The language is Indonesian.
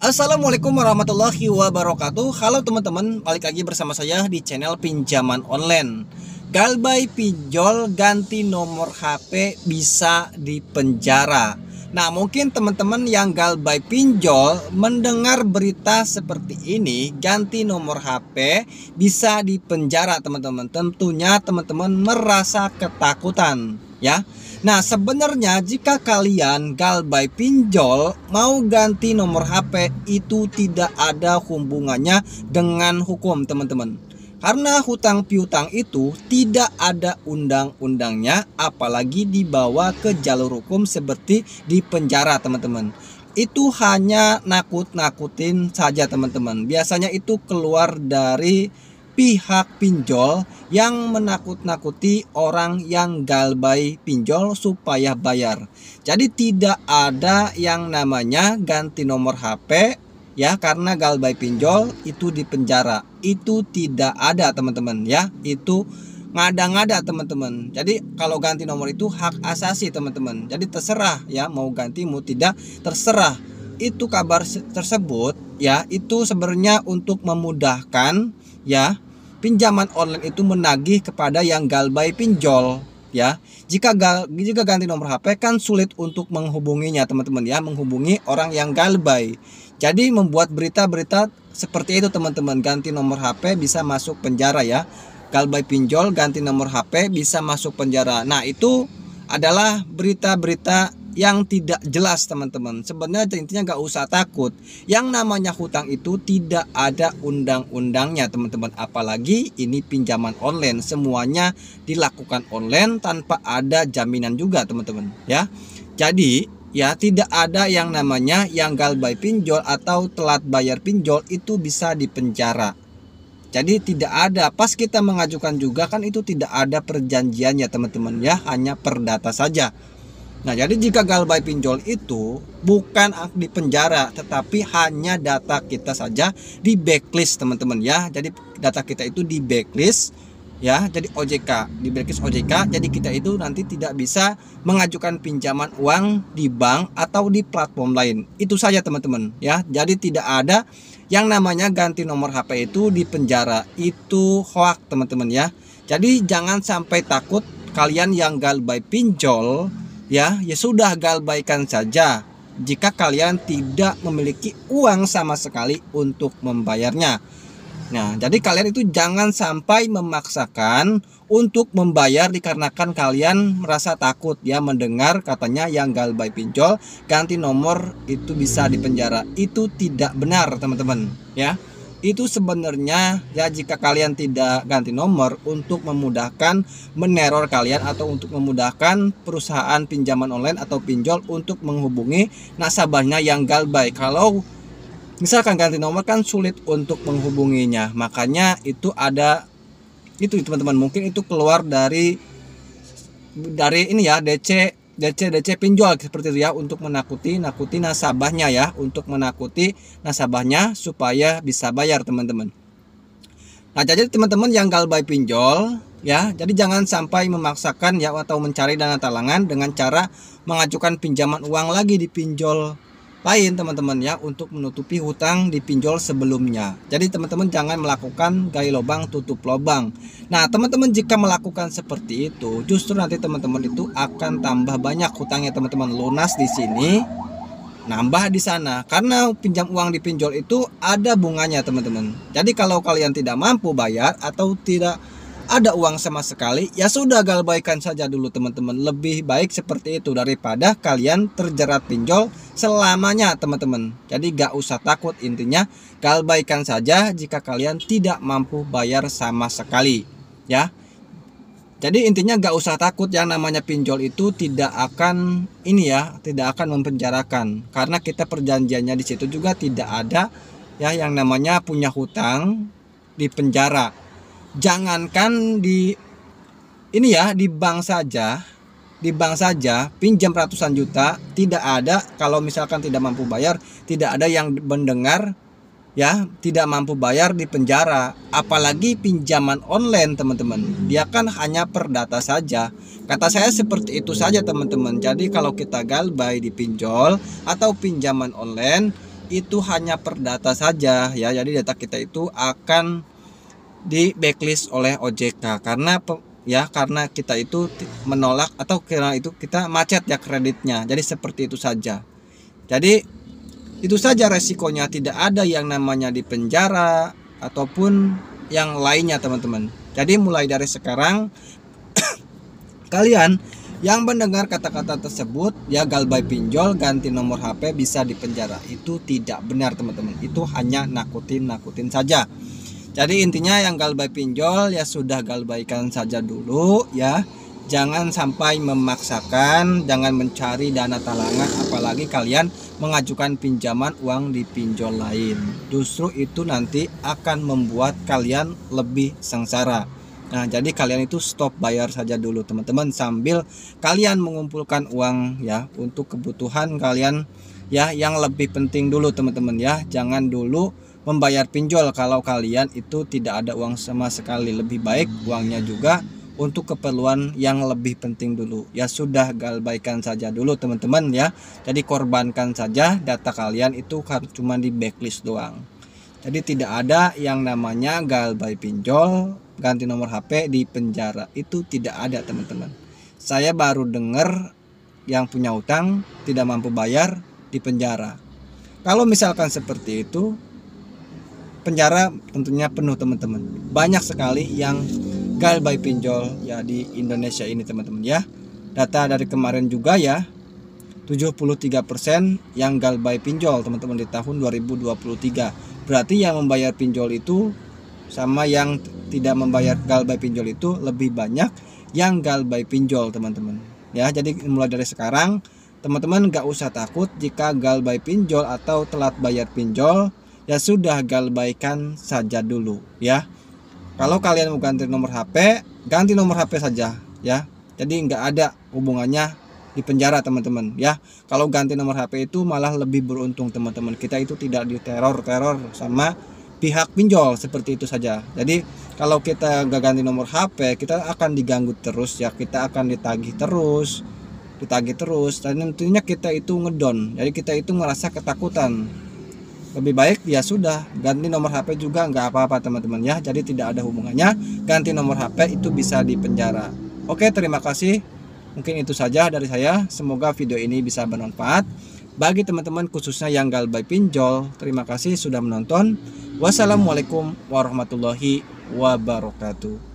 Assalamualaikum warahmatullahi wabarakatuh. Halo teman-teman, balik lagi bersama saya di channel pinjaman online. Galbay pinjol ganti nomor HP bisa dipenjara. Nah, mungkin teman-teman yang galbay pinjol mendengar berita seperti ini, ganti nomor HP bisa dipenjara teman-teman. Tentunya teman-teman merasa ketakutan ya. Nah, sebenarnya jika kalian galbay pinjol mau ganti nomor HP itu tidak ada hubungannya dengan hukum teman-teman. Karena hutang piutang itu tidak ada undang-undangnya, apalagi dibawa ke jalur hukum seperti di penjara teman-teman. Itu hanya nakut-nakutin saja teman-teman. Biasanya itu keluar dari pihak pinjol yang menakut-nakuti orang yang galbay pinjol supaya bayar. Jadi tidak ada yang namanya ganti nomor HP ya, karena galbay pinjol itu dipenjara. Itu tidak ada teman-teman ya. Itu ngada-ngada teman-teman. Jadi kalau ganti nomor itu hak asasi teman-teman. Jadi terserah ya, mau ganti mau tidak terserah. Itu kabar tersebut ya, itu sebenarnya untuk memudahkan ya pinjaman online itu menagih kepada yang galbay pinjol ya. Jika ganti nomor HP kan sulit untuk menghubunginya teman-teman ya, menghubungi orang yang galbay. Jadi membuat berita-berita seperti itu teman-teman, ganti nomor HP bisa masuk penjara ya. Galbay pinjol ganti nomor HP bisa masuk penjara. Nah, itu adalah berita-berita yang tidak jelas teman-teman. Sebenarnya intinya nggak usah takut. Yang namanya hutang itu tidak ada undang-undangnya teman-teman. Apalagi ini pinjaman online, semuanya dilakukan online tanpa ada jaminan juga teman-teman ya. Jadi ya tidak ada yang namanya yang galbay pinjol atau telat bayar pinjol itu bisa dipenjara. Jadi tidak ada, pas kita mengajukan juga kan itu tidak ada perjanjiannya teman-teman ya, hanya perdata saja. Nah, jadi jika galbay pinjol itu bukan di penjara, tetapi hanya data kita saja di backlist teman-teman ya. Jadi data kita itu di backlist ya, jadi OJK, di backlist OJK. Jadi kita itu nanti tidak bisa mengajukan pinjaman uang di bank atau di platform lain. Itu saja teman-teman ya. Jadi tidak ada yang namanya ganti nomor HP itu di penjara. Itu hoax teman-teman ya. Jadi jangan sampai takut kalian yang galbay pinjol ya sudah galbaykan saja jika kalian tidak memiliki uang sama sekali untuk membayarnya. Nah, jadi kalian itu jangan sampai memaksakan untuk membayar dikarenakan kalian merasa takut ya mendengar katanya yang galbay pinjol ganti nomor itu bisa dipenjara. Itu tidak benar teman-teman ya. Itu sebenarnya ya, jika kalian tidak ganti nomor untuk memudahkan meneror kalian atau untuk memudahkan perusahaan pinjaman online atau pinjol untuk menghubungi nasabahnya yang galbay. Kalau misalkan ganti nomor kan sulit untuk menghubunginya, makanya itu ada itu teman-teman, mungkin itu keluar dari ini ya, DC pinjol seperti itu ya, untuk nakuti nasabahnya ya, untuk menakuti nasabahnya supaya bisa bayar teman-teman. Nah, jadi teman-teman yang galbay pinjol ya, jadi jangan sampai memaksakan ya atau mencari dana talangan dengan cara mengajukan pinjaman uang lagi di pinjol lain teman-teman ya, untuk menutupi hutang di pinjol sebelumnya. Jadi teman-teman jangan melakukan gali lubang tutup lubang. Nah, teman-teman jika melakukan seperti itu justru nanti teman-teman itu akan tambah banyak hutangnya teman-teman, lunas di sini nambah di sana, karena pinjam uang di pinjol itu ada bunganya teman-teman. Jadi kalau kalian tidak mampu bayar atau tidak ada uang sama sekali, ya sudah galbaykan saja dulu teman-teman. Lebih baik seperti itu daripada kalian terjerat pinjol selamanya teman-teman. Jadi gak usah takut, intinya galbaykan saja jika kalian tidak mampu bayar sama sekali ya. Jadi intinya gak usah takut, yang namanya pinjol itu tidak akan ini ya, tidak akan mempenjarakan, karena kita perjanjiannya di situ juga tidak ada ya yang namanya punya hutang di penjara. Jangankan di ini ya, di bank saja pinjam ratusan juta tidak ada, kalau misalkan tidak mampu bayar tidak ada yang mendengar ya tidak mampu bayar di penjara. Apalagi pinjaman online teman-teman, dia kan hanya perdata saja. Kata saya seperti itu saja teman-teman. Jadi kalau kita galbay di pinjol atau pinjaman online itu hanya per data saja ya. Jadi data kita itu akan di backlist oleh OJK karena karena kita itu menolak atau karena itu kita macet ya kreditnya. Jadi seperti itu saja. Jadi itu saja resikonya, tidak ada yang namanya di penjara ataupun yang lainnya teman-teman. Jadi mulai dari sekarang kalian yang mendengar kata-kata tersebut ya galbay pinjol ganti nomor HP bisa dipenjara, itu tidak benar teman-teman. Itu hanya nakutin saja. Jadi intinya yang galbay pinjol ya sudah galbaikan saja dulu ya. Jangan sampai memaksakan, jangan mencari dana talangan, apalagi kalian mengajukan pinjaman uang di pinjol lain. Justru itu nanti akan membuat kalian lebih sengsara. Nah, jadi kalian itu stop bayar saja dulu teman-teman, sambil kalian mengumpulkan uang ya untuk kebutuhan kalian ya yang lebih penting dulu teman-teman ya. Jangan dulu membayar pinjol kalau kalian itu tidak ada uang sama sekali. Lebih baik uangnya juga untuk keperluan yang lebih penting dulu. Ya sudah galbaikan saja dulu teman-teman ya. Jadi korbankan saja data kalian itu cuma di backlist doang. Jadi tidak ada yang namanya galbay pinjol ganti nomor HP di penjara, itu tidak ada teman-teman. Saya baru dengar yang punya utang tidak mampu bayar di penjara. Kalau misalkan seperti itu, penjara tentunya penuh teman-teman. Banyak sekali yang galbay pinjol ya di Indonesia ini teman-teman ya. Data dari kemarin juga ya, 73% yang galbay pinjol teman-teman di tahun 2023. Berarti yang membayar pinjol itu sama yang tidak membayar galbay pinjol itu lebih banyak yang galbay pinjol teman-teman ya. Jadi mulai dari sekarang teman-teman gak usah takut jika galbay pinjol atau telat bayar pinjol, ya sudah galbaikan saja dulu ya. Kalau kalian mau ganti nomor HP, ganti nomor HP saja ya. Jadi nggak ada hubungannya di penjara teman-teman ya. Kalau ganti nomor HP itu malah lebih beruntung teman-teman. Kita itu tidak diteror sama pihak pinjol, seperti itu saja. Jadi kalau kita nggak ganti nomor HP, kita akan diganggu terus ya. Kita akan ditagih terus dan tentunya kita itu ngedon. Jadi kita itu ngerasa ketakutan. Lebih baik ya sudah ganti nomor HP juga nggak apa-apa teman-teman ya. Jadi tidak ada hubungannya ganti nomor HP itu bisa dipenjara. Oke, terima kasih. Mungkin itu saja dari saya. Semoga video ini bisa bermanfaat bagi teman-teman khususnya yang galbay pinjol. Terima kasih sudah menonton. Wassalamualaikum warahmatullahi wabarakatuh.